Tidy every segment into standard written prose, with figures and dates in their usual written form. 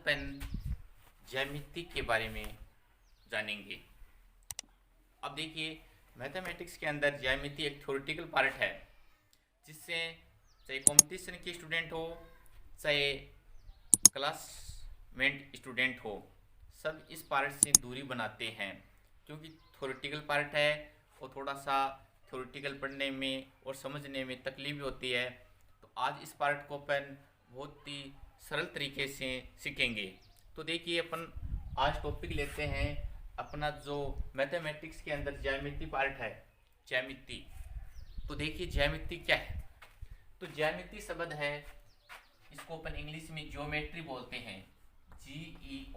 अपन ज्यामिति के बारे में जानेंगे। अब देखिए, मैथमेटिक्स के अंदर ज्यामिति एक थ्योरेटिकल पार्ट है, जिससे चाहे कंपटीशन के स्टूडेंट हो, चाहे क्लासमेट स्टूडेंट हो, सब इस पार्ट से दूरी बनाते हैं, क्योंकि थ्योरेटिकल पार्ट है और थोड़ा सा थ्योरेटिकल पढ़ने में और समझने में तकलीफ होती है। तो आज इस पार्ट को अपन बहुत ही सरल तरीके से सीखेंगे। तो देखिए, अपन आज टॉपिक लेते हैं अपना जो मैथमेटिक्स के अंदर ज्यामिति पार्ट है, ज्यामिति। तो देखिए, ज्यामिति क्या है। तो ज्यामिति शब्द है, इसको अपन इंग्लिश में ज्योमेट्री बोलते हैं, GEOMETRY,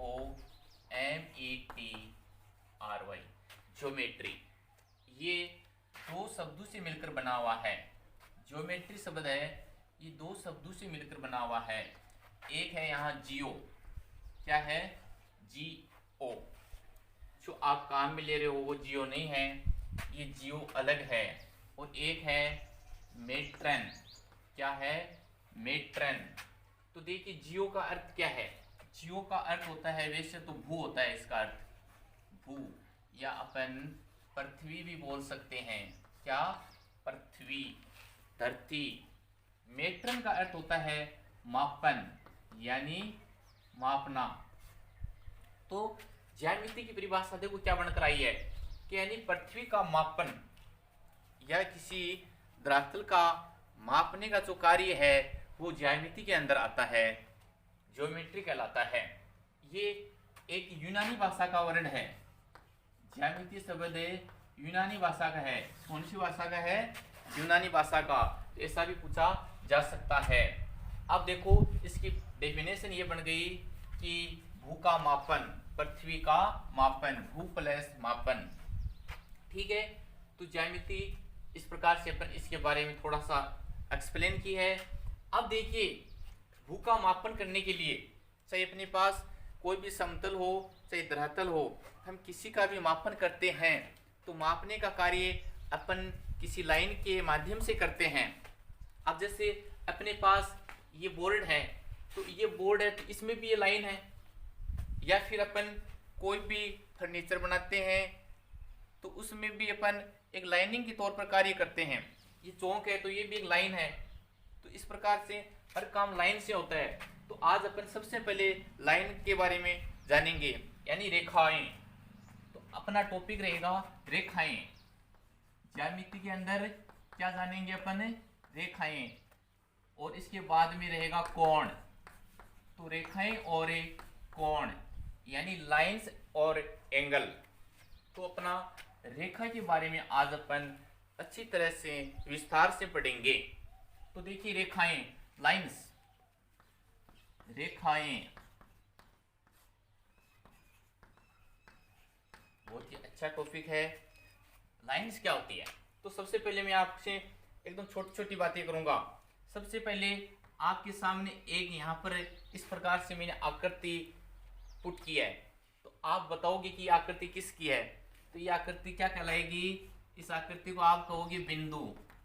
ज्योमेट्री। ये दो शब्दों से मिलकर बना हुआ है। ज्योमेट्री शब्द है, ये दो शब्दों से मिलकर बना हुआ है। एक है यहाँ जियो, क्या है, GO। जो आप काम में ले रहे हो वो जियो नहीं है, ये जियो अलग है। और एक है मेट्रन, क्या है, मेट्रन। तो देखिए, जियो का अर्थ क्या है। जियो का अर्थ होता है, वैसे तो भू होता है इसका अर्थ, भू, या अपन पृथ्वी भी बोल सकते हैं, क्या, पृथ्वी, धरती। मेट्रन का अर्थ होता है मापन, यानी मापना। तो ज्यामिति की परिभाषा देखो क्या बनकर आई है कि यानी पृथ्वी का मापन या किसी धरातल का मापने का जो कार्य है वो ज्यामिति के अंदर आता है, ज्योमेट्री कहलाता है। ये एक यूनानी भाषा का वर्ड है। ज्यामिति शब्द यूनानी भाषा का है। कौन सी भाषा का है, यूनानी भाषा का। तो ऐसा भी पूछा जा सकता है। अब देखो, इसकी डेफिनेशन ये बन गई कि भू का मापन, पृथ्वी का मापन, भू प्लस मापन, ठीक है। तो ज्यामिति इस प्रकार से अपन इसके बारे में थोड़ा सा एक्सप्लेन की है। अब देखिए, भू का मापन करने के लिए चाहे अपने पास कोई भी समतल हो चाहे धरातल हो, हम किसी का भी मापन करते हैं तो मापने का कार्य अपन किसी लाइन के माध्यम से करते हैं। अब जैसे अपने पास ये बोर्ड है, तो ये बोर्ड है तो इसमें भी ये लाइन है। या फिर अपन कोई भी फर्नीचर बनाते हैं तो उसमें भी अपन एक लाइनिंग के तौर पर कार्य करते हैं। ये चौक है तो ये भी एक लाइन है। तो इस प्रकार से हर काम लाइन से होता है। तो आज अपन सबसे पहले लाइन के बारे में जानेंगे, यानी रेखाएं। तो अपना टॉपिक रहेगा रेखाएं। ज्यामिति के अंदर क्या जानेंगे अपन, रेखाएं। और इसके बाद में रहेगा कोण। तो रेखाएं और एक कोण, यानी लाइंस और एंगल। तो अपना रेखा के बारे में आज अपन अच्छी तरह से विस्तार से पढ़ेंगे। तो देखिए, रेखाएं, लाइंस, रेखाएं बहुत ही अच्छा टॉपिक है। लाइंस क्या होती है, तो सबसे पहले मैं आपसे एकदम छोटी छोटी बातें करूंगा। सबसे पहले आपके सामने एक यहाँ पर इस प्रकार से मैंने आकृति पुट किया है। तो आप बताओगे कि आकृति किसकी है। तो ये आकृति क्या कहलाएगी, इस आकृति को आप कहोगे बिंदु।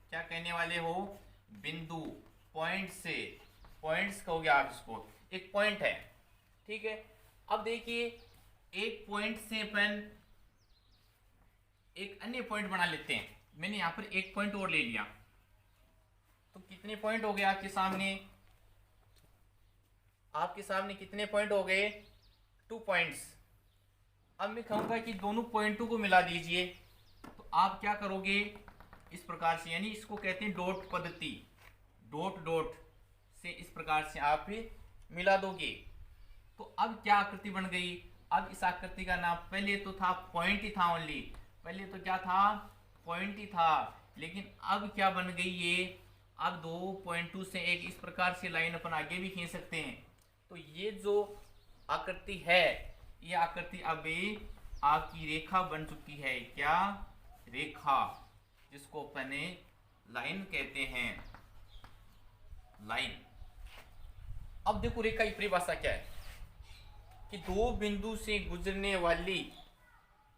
क्या कहने वाले हो, बिंदु, पॉइंट से, पॉइंट्स कहोगे आप इसको। एक पॉइंट है, ठीक है। अब देखिए, एक पॉइंट से अपन एक अन्य पॉइंट बना लेते हैं। मैंने यहाँ पर एक पॉइंट और ले लिया, तो कितने पॉइंट हो गए आपके सामने, आपके सामने कितने पॉइंट हो गए, 2 पॉइंट्स। अब मैं कहूंगा कि दोनों पॉइंटों को मिला दीजिए। तो आप क्या करोगे, इस प्रकार से, यानी इसको कहते हैं डॉट पद्धति। डॉट डॉट से इस प्रकार से आप मिला दोगे। तो अब क्या आकृति बन गई। अब इस आकृति का नाम, पहले तो था पॉइंट ही था ओनली, पहले तो क्या था, पॉइंट ही था। लेकिन अब क्या बन गई ये, अब 2 पॉइंटों से एक इस प्रकार से लाइन अपन आगे भी खींच सकते हैं। तो ये जो आकृति है, ये आकृति अभी आपकी रेखा बन चुकी है। क्या, रेखा, जिसको अपन लाइन कहते हैं, लाइन। अब देखो, रेखा की परिभाषा क्या है कि दो बिंदु से गुजरने वाली,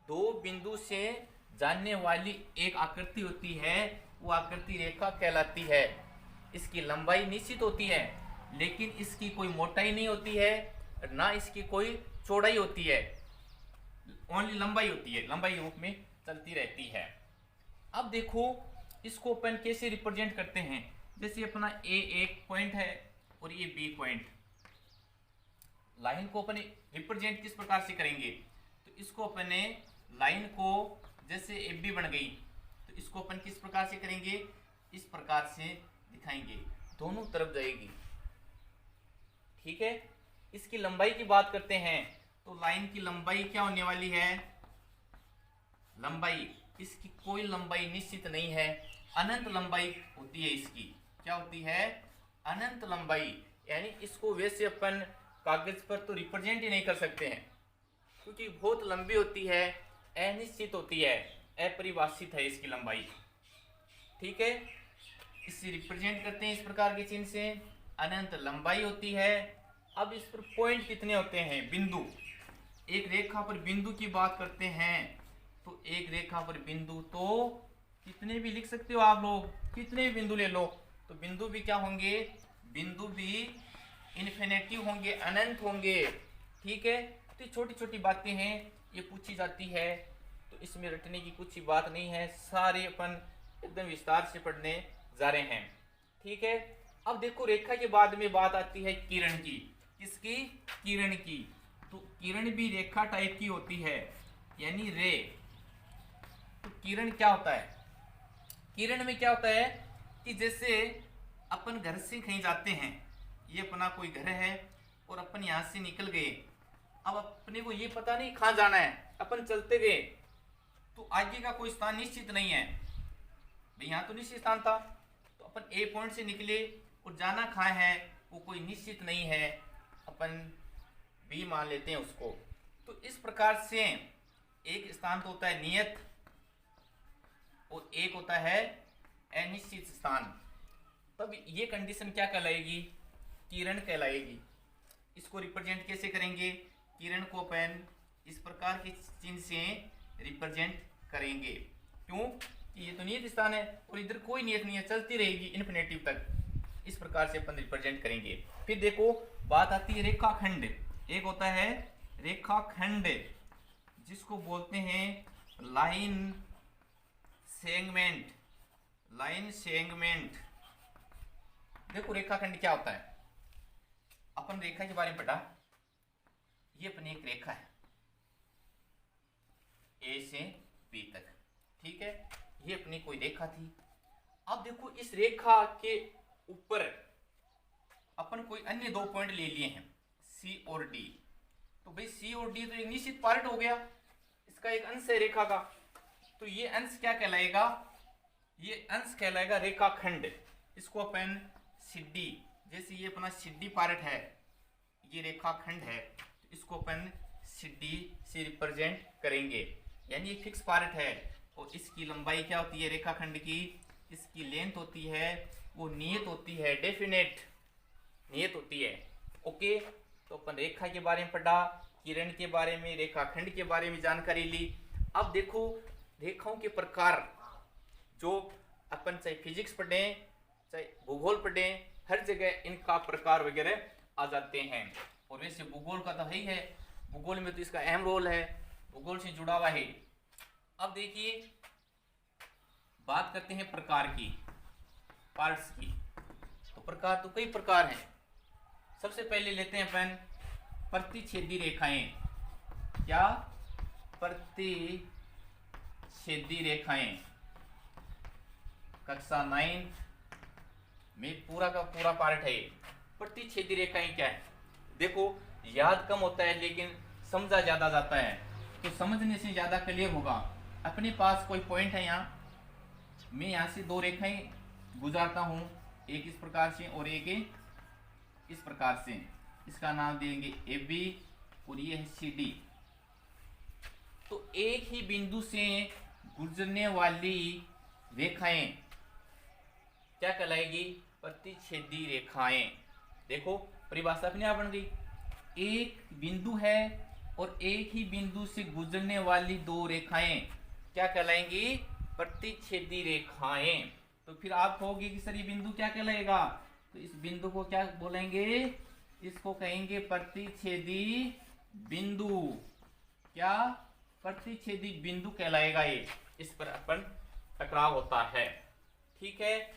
दो बिंदु से जानने वाली एक आकृति होती है, वो आकृति रेखा कहलाती है। इसकी लंबाई निश्चित होती है, लेकिन इसकी कोई मोटाई नहीं होती है ना इसकी कोई चौड़ाई होती है, ओनली लंबाई होती है, लंबाई रूप में चलती रहती है। अब देखो इसको अपन कैसे रिप्रेजेंट करते हैं। जैसे अपना ए एक पॉइंट है और ये बी पॉइंट, लाइन को अपन रिप्रेजेंट किस प्रकार से करेंगे, तो इसको अपने लाइन को जैसे ए बी बन गई तो इसको अपन किस प्रकार से करेंगे, इस प्रकार से दिखाएंगे, दोनों तरफ जाएगी। ठीक है, इसकी लंबाई की बात करते हैं तो लाइन की लंबाई क्या होने वाली है, लंबाई इसकी कोई लंबाई निश्चित नहीं है, अनंत लंबाई होती है इसकी। क्या होती है, अनंत लंबाई। यानी इसको वैसे अपन कागज पर तो रिप्रेजेंट ही नहीं कर सकते हैं क्योंकि बहुत लंबी होती है, अनिश्चित होती है, अपरिभाषित है इसकी लंबाई। ठीक है, इसे रिप्रेजेंट करते हैं इस प्रकार के चिन्ह से, अनंत लंबाई होती है। अब इस पर पॉइंट कितने होते हैं, बिंदु। एक रेखा पर बिंदु की बात करते हैं तो एक रेखा पर बिंदु तो कितने भी लिख सकते हो आप लोग, कितने भी बिंदु ले लो, तो बिंदु भी क्या होंगे, बिंदु भी इन्फिनिटी होंगे, अनंत होंगे। ठीक है, तो छोटी छोटी बातें हैं, ये पूछी जाती है तो इसमें रटने की कुछ ही बात नहीं है, सारे अपन एकदम विस्तार से पढ़ने जा रहे हैं। ठीक है, अब देखो रेखा के बाद में बात आती है किरण की। किसकी, किरण की। तो किरण भी रेखा टाइप की होती है, यानी रे। तो किरण क्या होता है, किरण में क्या होता है कि जैसे अपन घर से कहीं जाते हैं, ये अपना कोई घर है और अपन यहाँ से निकल गए, अब अपने को ये पता नहीं कहाँ जाना है, अपन चलते गए तो आगे का कोई स्थान निश्चित नहीं है भाई, यहाँ तो निश्चित स्थान था, तो अपन ए पॉइंट से निकले और जाना कहाँ है वो कोई निश्चित नहीं है, अपन बी मान लेते हैं उसको। तो इस प्रकार से एक स्थान तो होता है नियत और एक होता है अनिश्चित स्थान। तब ये कंडीशन क्या कहलाएगी, किरण कहलाएगी। इसको रिप्रेजेंट कैसे करेंगे, किरण को अपन इस प्रकार के चिन्ह से रिप्रेजेंट करेंगे। क्यों कि ये तो नियत स्थान है और इधर कोई नियत नहीं है, चलती रहेगी इन्फिनिटी तक, इस प्रकार से अपन रिप्रेजेंट करेंगे। फिर देखो बात आती है रेखाखंड। एक होता है रेखाखंड जिसको बोलते हैं लाइन सेगमेंट, लाइन सेगमेंट। देखो रेखाखंड क्या होता है, अपन रेखा के बारे में पढ़ा, ये अपनी एक रेखा है ए से बी तक। ठीक है, ये अपनी कोई रेखा थी। अब देखो इस रेखा के ऊपर अपन कोई अन्य दो पॉइंट ले लिए हैं सी और डी। तो भाई सी और डी तो एक निश्चित पार्ट हो गया, इसका एक अंश है रेखा का, तो ये अंश क्या कहलाएगा, ये अंश कहलाएगा रेखाखंड। इसको अपन सिड्डी, जैसे ये अपना सिड्डी पार्ट है, ये रेखाखंड है, तो इसको अपन सिड्डी से रिप्रेजेंट करेंगे। यानी ये फिक्स पार्ट है और इसकी लंबाई क्या होती है रेखाखंड की, इसकी लेंथ होती है वो नियत होती है, डेफिनेट नियत होती है। ओके, तो अपन रेखा के बारे में पढ़ा, किरण के बारे में, रेखाखंड के बारे में जानकारी ली। अब देखो रेखाओं के प्रकार, जो अपन चाहे फिजिक्स पढ़ें चाहे भूगोल पढ़ें, हर जगह इनका प्रकार वगैरह आ जाते हैं। और वैसे भूगोल का तो है ही है, भूगोल में तो इसका अहम रोल है, भूगोल से जुड़ा हुआ है। अब देखिए बात करते हैं प्रकार की, पार्ट्स की। तो प्रकार तो कई प्रकार हैं। सबसे पहले लेते हैं अपन प्रतिच्छेदी रेखाएं। क्या, प्रतिच्छेदी रेखाएं। कक्षा 9 में पूरा का पूरा पार्ट है ये। प्रतिच्छेदी रेखाएं क्या है, देखो याद कम होता है लेकिन समझा ज्यादा जाता है, तो समझने से ज्यादा क्लियर होगा। अपने पास कोई पॉइंट है यहाँ, मैं यहाँ से दो रेखाएं गुजारता हूँ, एक इस प्रकार से और एक इस प्रकार से, इसका नाम देंगे ए बी और ये है सी डी। तो एक ही बिंदु से गुजरने वाली रेखाएं क्या कहलाएगी, प्रतिच्छेदी रेखाएं। देखो परिभाषा अपने आप बन गई, एक बिंदु है और एक ही बिंदु से गुजरने वाली दो रेखाएं क्या कहलाएंगी, प्रतिच्छेदी रेखाएं। तो फिर आप कहोगे कि सर ये बिंदु क्या कहलाएगा, तो इस बिंदु को क्या बोलेंगे, इसको कहेंगे प्रतिच्छेदी बिंदु। क्या? प्रतिच्छेदी बिंदु कहलाएगा ये। इस पर अपन टकराव होता है, ठीक है।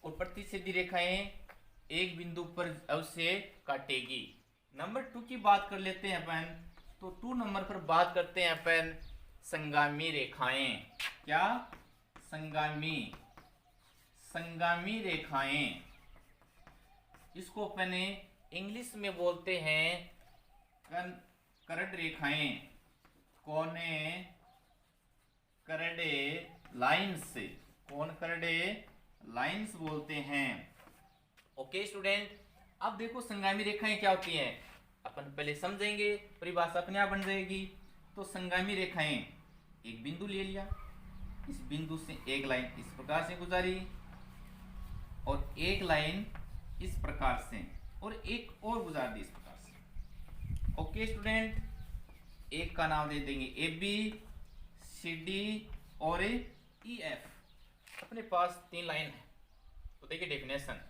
और प्रतिच्छेदी रेखाएं एक बिंदु पर अवश्य काटेगी। नंबर 2 की बात कर लेते हैं अपन। तो 2 नंबर पर बात करते हैं अपन संगामी रेखाएं। क्या? संगामी रेखाएं। इसको अपन इंग्लिश में बोलते हैं करड रेखाएं, कोने करडे लाइन्स, कौन करडे लाइन्स बोलते हैं। ओके स्टूडेंट, अब देखो संगामी रेखाएं क्या होती हैं, अपन पहले समझेंगे, परिभाषा अपने आप बन जाएगी। तो संगामी रेखाएं, एक बिंदु ले लिया, इस बिंदु से एक लाइन इस प्रकार से गुजारी और एक लाइन इस प्रकार से और एक और गुजार दी इस प्रकार से। ओके स्टूडेंट, एक का नाम दे देंगे ए बी, सी डी और ई एफ। अपने पास 3 लाइन है। तो देखिए डेफिनेशन,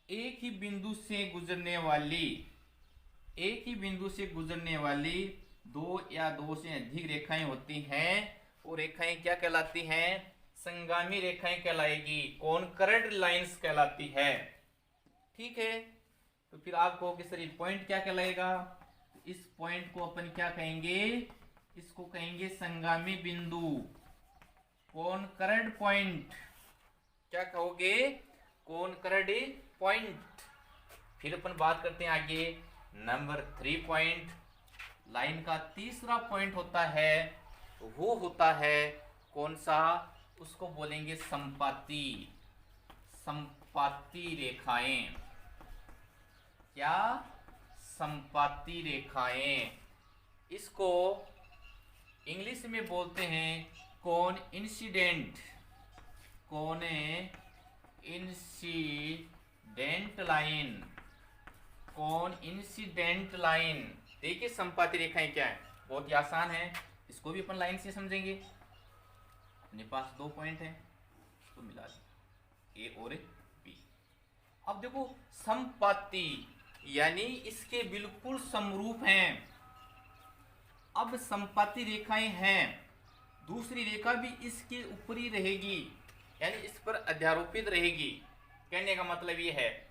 एक ही बिंदु से गुजरने वाली 2 या 2 से अधिक रेखाएं होती हैं। वो रेखाएं क्या कहलाती हैं? संगामी रेखाएं कहलाएगी, कॉन्कर्ड लाइंस कहलाती है, ठीक है। तो फिर आप कहोगे सर ये पॉइंट क्या कहलाएगा? इस पॉइंट को अपन क्या कहेंगे? इसको कहेंगे संगामी बिंदु, कॉन्कर्ड पॉइंट। क्या कहोगे? Concord point. फिर अपन बात करते हैं आगे नंबर 3 पॉइंट। लाइन का तीसरा पॉइंट होता है, वो होता है कौन सा? उसको बोलेंगे संपाती रेखाएं। क्या? संपाती रेखाएं। इसको इंग्लिश में बोलते हैं कौन इंसिडेंट लाइन। देखिए संपाती रेखाएं क्या है, बहुत ही आसान है, इसको भी अपन लाइन से समझेंगे। अपने पास 2 पॉइंट हैं, तो मिला ए और बी। अब देखो संपाती यानी इसके बिल्कुल समरूप हैं। अब संपाती रेखाएं हैं, दूसरी रेखा भी इसके ऊपर ही रहेगी, यानी इस पर अध्यारोपित रहेगी, कहने का मतलब ये है।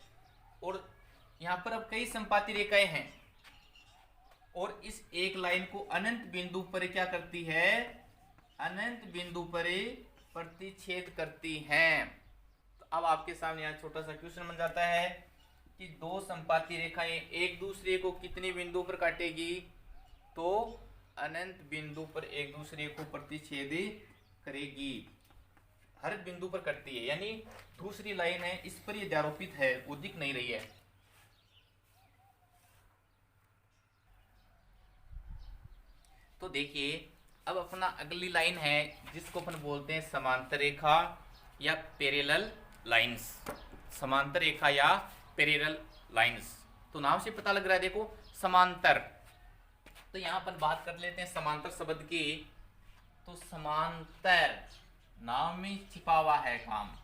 और यहाँ पर अब कई संपाती रेखाएं हैं और इस एक लाइन को अनंत बिंदु पर क्या करती है? अनंत बिंदु पर प्रतिच्छेद करती हैं। तो अब आपके सामने यहाँ छोटा सा क्वेश्चन बन जाता है कि 2 संपाती रेखाएं एक दूसरे को कितने बिंदु पर काटेगी? तो अनंत बिंदु पर एक दूसरे को प्रतिच्छेद करेगी, हर बिंदु पर करती है। यानी दूसरी लाइन है इस पर ये आरोपित है, वो दिख नहीं रही है। तो देखिए अब अपना अगली लाइन है जिसको अपन बोलते हैं समांतर रेखा या पैरेलल लाइंस। समांतर रेखा या पैरेलल लाइंस, तो नाम से पता लग रहा है, देखो समांतर। तो यहाँ पर बात कर लेते हैं समांतर शब्द की। तो समांतर नाम में छिपा हुआ है काम।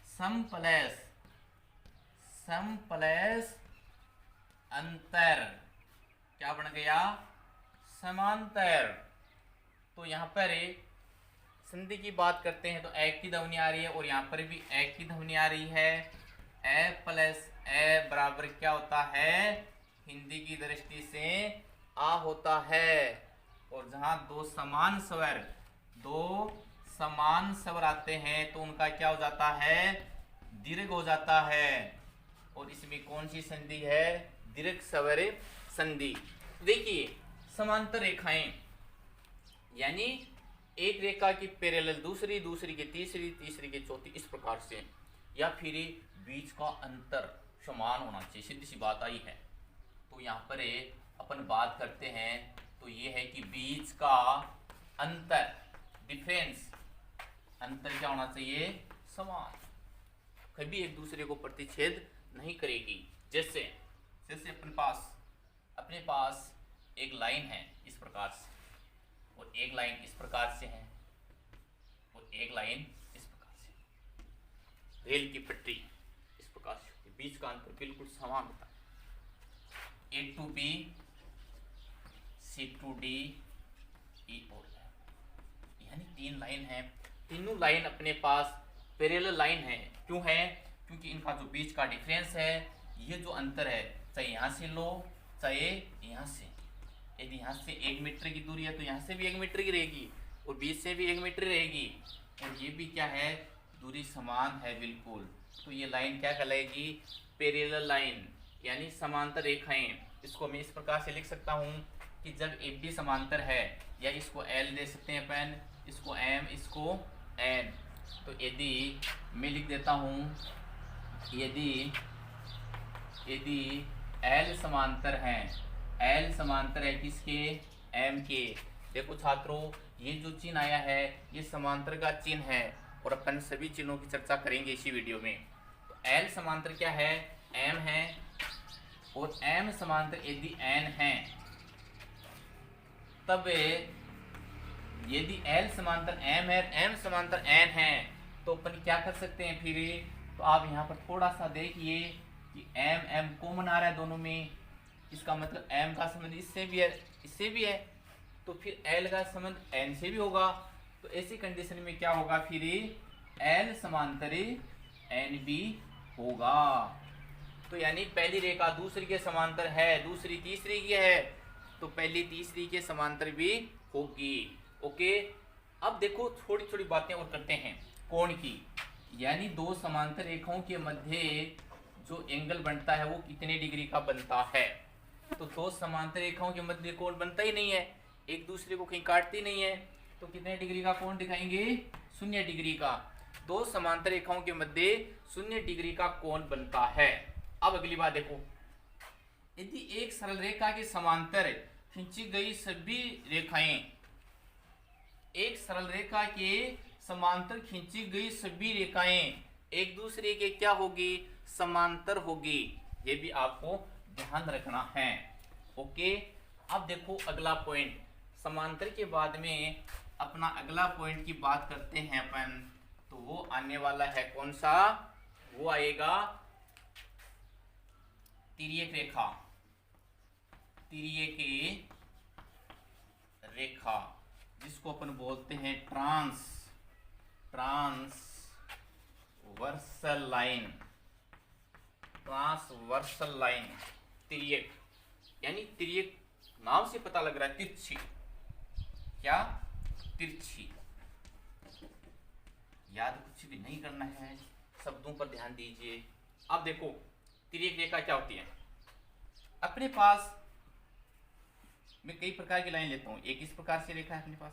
सम प्लस अंतर क्या बन गया? समांतर। तो यहाँ पर संधि की बात करते हैं तो एक की ध्वनि आ रही है और यहाँ पर भी एक की ध्वनि आ रही है। ए प्लस ए बराबर क्या होता है? हिंदी की दृष्टि से आ होता है। और जहाँ दो समान स्वर आते हैं तो उनका क्या हो जाता है? दीर्घ हो जाता है। और इसमें कौन सी संधि है? दीर्घ स्वर संधि। देखिए समांतर रेखाएं यानी एक रेखा की पैरेलल दूसरी, दूसरी की तीसरी, तीसरी की चौथी, इस प्रकार से, या फिर बीच का अंतर समान होना चाहिए, सीधी सी बात आई है। तो यहाँ पर अपन बात करते हैं तो ये है कि बीच का अंतर, डिफरेंस, अंतर क्या होना चाहिए? समान, कभी एक दूसरे को प्रतिच्छेद नहीं करेगी। जैसे अपने पास एक लाइन है इस प्रकार से और एक लाइन इस प्रकार से है और एक लाइन इस प्रकार से, रेल की पटरी इस प्रकार से, बीच का अंतर बिल्कुल समान होता है। A to B, C to D, E और यानी 3 लाइन है। तीनों लाइन अपने पास पैरेलल लाइन है। क्यों है? क्योंकि इनका जो बीच का डिफरेंस है, ये जो अंतर है, चाहे यहाँ से लो चाहे यहाँ से, यदि यहाँ से 1 मीटर की दूरी है तो यहाँ से भी 1 मीटर की रहेगी और बीच से भी 1 मीटर रहेगी, और ये भी क्या है, दूरी समान है बिल्कुल। तो ये लाइन क्या कहलाएगी? पैरेलल लाइन, यानी समांतर रेखाएं। इसको मैं इस प्रकार से लिख सकता हूँ कि जब ए बी समांतर है, या इसको एल दे सकते हैं अपन, इसको एम, इसको एन। तो यदि मैं लिख देता हूँ, यदि एल समांतर है, एल समांतर है किसके? एम के। देखो छात्रों, ये जो चिन्ह आया है ये समांतर का चिन्ह है, और अपन सभी चिन्हों की चर्चा करेंगे इसी वीडियो में। तो एल समांतर क्या है? एम है, और एम समांतर यदि एन है, तब यदि एल समांतर एम है, एम समांतर एन है, तो अपन क्या कर सकते हैं फिर? तो आप यहाँ पर थोड़ा सा देखिए कि एम एम कॉमन आ रहा है दोनों में, इसका मतलब एम का संबंध इससे भी है, इससे भी है, तो फिर एल का संबंध एन से भी होगा। तो ऐसी कंडीशन में क्या होगा फिर? एल समांतर एन भी होगा। तो यानी पहली रेखा दूसरी के समांतर है, दूसरी तीसरी की है, तो पहली तीसरी के समांतर भी होगी। ओके, अब देखो थोड़ी थोड़ी बातें और करते हैं कोण की। यानी दो समांतर रेखाओं के मध्य जो एंगल बनता है वो कितने डिग्री का बनता है? तो दो समांतर रेखाओं के मध्य कोण बनता ही नहीं है, एक दूसरे को कहीं काटती नहीं है, तो कितने डिग्री का कोण दिखाएंगे? 0 डिग्री का। दो समांतर रेखाओं के मध्य 0 डिग्री का कोण बनता है। अब अगली बात देखो, यदि एक सरल रेखा के समांतर खींची गई सभी रेखाएं, एक सरल रेखा के समांतर खींची गई सभी रेखाएं एक दूसरे के क्या होगी? समांतर होगी। ये भी आपको ध्यान रखना है। ओके, अब देखो अगला पॉइंट, समांतर के बाद में अपना अगला पॉइंट की बात करते हैं अपन, तो वो आने वाला है कौन सा? वो आएगा तिर्यक रेखा। तिर्यक रेखा जिसको अपन बोलते हैं ट्रांसवर्सल लाइन। ट्रांसवर्सल लाइन तिर्यक, यानी तिर्यक नाम से पता लग रहा है तिरछी। क्या? तिरछी। याद कुछ भी नहीं करना है, शब्दों पर ध्यान दीजिए। अब देखो तिर्यक रेखा क्या होती है। अपने पास मैं कई प्रकार की लाइन लेता हूं, एक इस प्रकार से रेखा है अपने पास,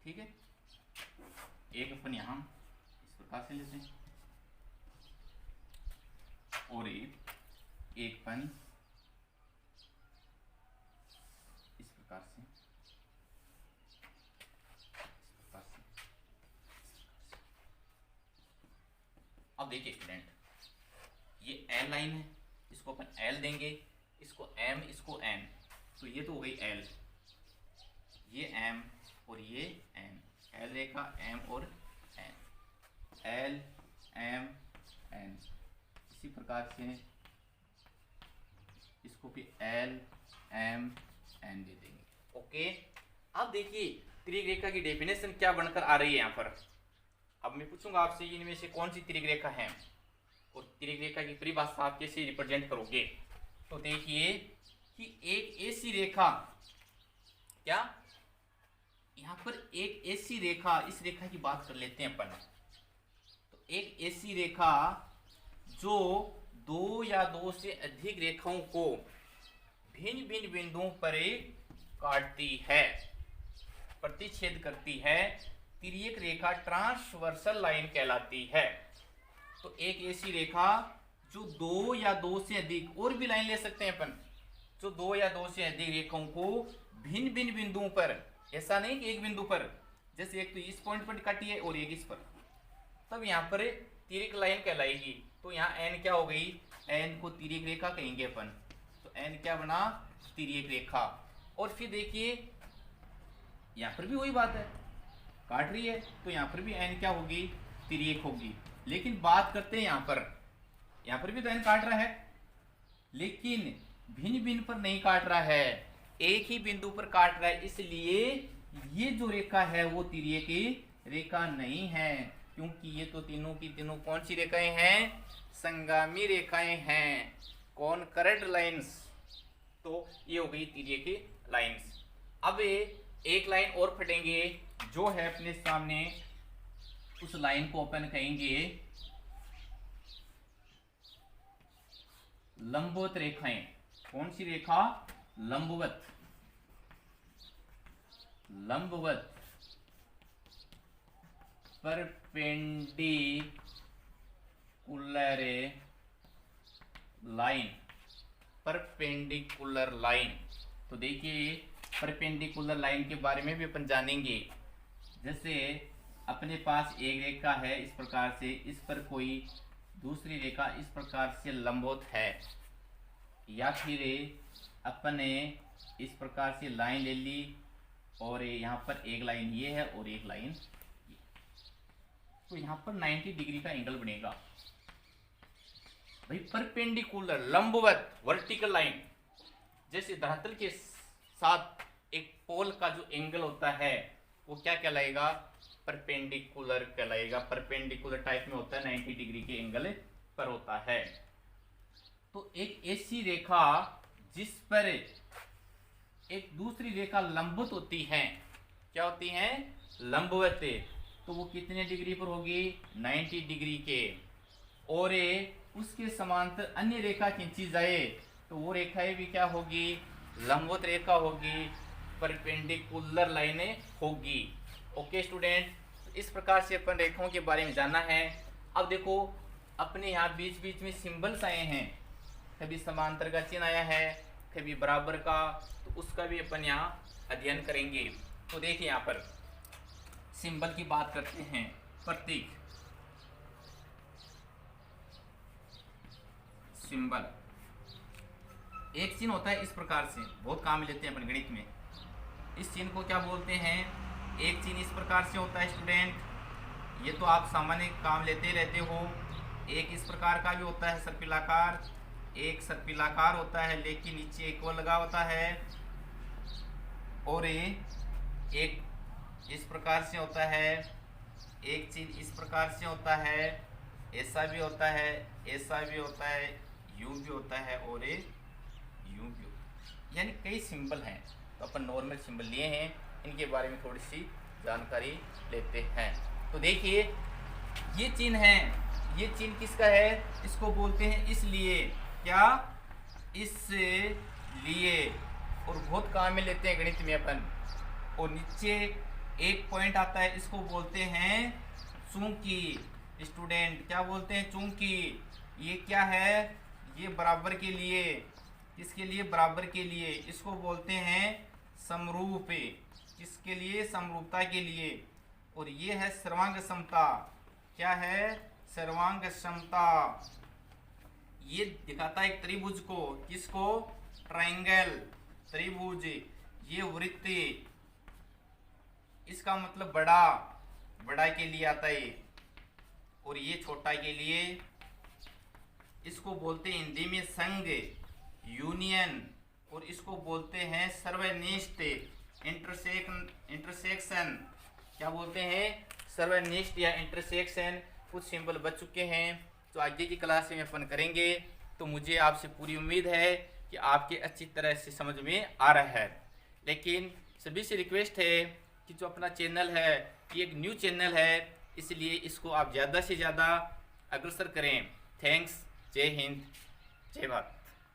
ठीक है, एक अपन यहां इस प्रकार से लेते हैं, और एक अपन इस प्रकार से, अब देखिए स्टूडेंट, ये एल लाइन है, इसको अपन एल देंगे, इसको एम, इसको एन, तो ये तो हो गई एल, ये एम और ये एन, एल रेखा एम और एन, एल एम एन। इसी प्रकार से इसको भी एल एम एन दे देंगे। ओके, अब देखिए तिर्यक रेखा की डेफिनेशन क्या बनकर आ रही है यहाँ पर। अब मैं पूछूंगा आपसे इनमें से कौन सी तिर्यक रेखा है, और तिर्यक रेखा की परिभाषा आप कैसे रिप्रेजेंट करोगे। तो देखिए कि एक ऐसी रेखा, क्या यहाँ पर एक ऐसी रेखा, इस रेखा की बात कर लेते हैं अपन, तो एक ऐसी रेखा जो दो या दो से अधिक रेखाओं को भिन्न भिन्न बिंदुओं पर काटती है, प्रतिच्छेद करती है, तिर्यक रेखा ट्रांसवर्सल लाइन कहलाती है। तो एक ऐसी रेखा जो दो या दो से अधिक, और भी लाइन ले सकते हैं अपन, जो दो या दो से अधिक रेखाओं को भिन्न भिन्न बिंदुओं पर, ऐसा नहीं कि एक बिंदु पर, जैसे एक तो इस पॉइंट पर काटी है और एक इस पर, तब यहाँ पर तिर्यक लाइन कहलाएगी। तो यहाँ एन क्या हो गई? एन को तिर्यक रेखा कहेंगे अपन, तो एन क्या बना? तिर्यक रेखा। और फिर देखिए यहाँ पर भी वही बात है, काट रही है, तो यहाँ पर भी एन क्या होगी? तिर्यक होगी। लेकिन बात करते हैं यहाँ पर यहाँ पर भी तो n काट रहा है, लेकिन भिन्न भिन्न पर नहीं काट रहा है, एक ही बिंदु पर काट रहा है। इसलिए ये जो रेखा है वो तिर्यक की रेखा नहीं है, क्योंकि ये तो तीनों की तीनों कौन सी रेखाएं हैं? संगामी रेखाएं हैं, कॉनकरेंट लाइंस। तो ये हो गई तिर्यक की लाइंस। अब एक लाइन और फटेंगे जो है अपने सामने, उस लाइन को अपन कहेंगे लंबवत रेखाएं। कौन सी रेखा? लंबवत। लंबवत परपेंडिकुलर लाइन। Perpendicular line. तो देखिए परपेंडिकुलर लाइन के बारे में भी अपन जानेंगे। जैसे अपने पास एक रेखा है इस प्रकार से, इस पर कोई दूसरी रेखा इस प्रकार से लंबवत है, या फिर अपने इस प्रकार से लाइन ले ली और यहाँ पर एक लाइन ये है और एक लाइन ये, तो यहाँ पर 90 डिग्री का एंगल बनेगा भाई। परपेंडिकुलर लंबवत वर्टिकल लाइन, जैसे धरातल के साथ एक पोल का जो एंगल होता है वो क्या कहलाएगा? परपेंडिकुलर कहलाएगा। परपेंडिकुलर टाइप में होता है, 90 डिग्री के एंगल पर होता है। तो एक ऐसी रेखा जिस पर एक दूसरी रेखा लंबवत होती है, क्या होती है? लंबवत। तो वो कितने डिग्री पर होगी? 90 डिग्री के। और उसके समांतर अन्य रेखा खींची जाए तो वो रेखाएं भी क्या होगी? लंबवत रेखा होगी, परपेंडिकुलर लाइनें होगी। ओके स्टूडेंट, इस प्रकार से अपन रेखाओं के बारे में जाना है। अब देखो अपने यहाँ बीच बीच में सिंबल्स आए हैं, कभी समांतर का चिन्ह आया है, कभी बराबर का, तो उसका भी अपन यहाँ अध्ययन करेंगे। तो देखिए यहाँ पर सिंबल की बात करते हैं। प्रतीक, सिंबल, एक चिन्ह होता है इस प्रकार से, बहुत काम लेते हैं अपन गणित में। इस चिन्ह को क्या बोलते हैं? एक चिन्ह इस प्रकार से होता है स्टूडेंट, ये तो आप सामान्य काम लेते रहते हो। एक इस प्रकार का भी होता है सर्पिलाकार, एक सर्पिलाकार होता है लेकिन नीचे एक और लगा होता है, और एक इस प्रकार से होता है, एक चिन्ह इस प्रकार से होता है, ऐसा भी होता है, ऐसा भी होता है, यूं भी होता है और यूं भी होता है। यानी कई सिंबल हैं। तो अपन नॉर्मल सिंबल लिए हैं, इनके बारे में थोड़ी सी जानकारी लेते हैं। तो देखिए ये चिन्ह है, ये चिन्ह किसका है? इसको बोलते हैं इसलिए। क्या? इसलिए। और बहुत काम में लेते हैं गणित में अपन। और नीचे एक पॉइंट आता है, इसको बोलते हैं चूंकि। स्टूडेंट क्या बोलते हैं? चूंकि। ये क्या है? ये बराबर के लिए। किसके लिए? बराबर के लिए। इसको बोलते हैं समरूप। किसके लिए? समरूपता के लिए। और ये है सर्वांग समता। क्या है? सर्वांग समता। ये दिखाता है एक त्रिभुज को। किसको? ट्रायंगल, त्रिभुज। ये वृत्त, इसका मतलब बड़ा, बड़ा के लिए आता है, और ये छोटा के लिए। इसको बोलते हैं हिंदी में संघ, यूनियन, और इसको बोलते हैं सर्वनिष्ठ, इंटरसेक्शन। क्या बोलते हैं? सर्वनिष्ठ या इंटरसेक्शन। कुछ सिंबल बच चुके हैं तो आगे की क्लास में अपन करेंगे। तो मुझे आपसे पूरी उम्मीद है कि आपके अच्छी तरह से समझ में आ रहा है। लेकिन सभी से रिक्वेस्ट है कि जो अपना चैनल है ये एक न्यू चैनल है, इसलिए इसको आप ज़्यादा से ज़्यादा अग्रसर करें। थैंक्स। जय हिंद, जय भारत।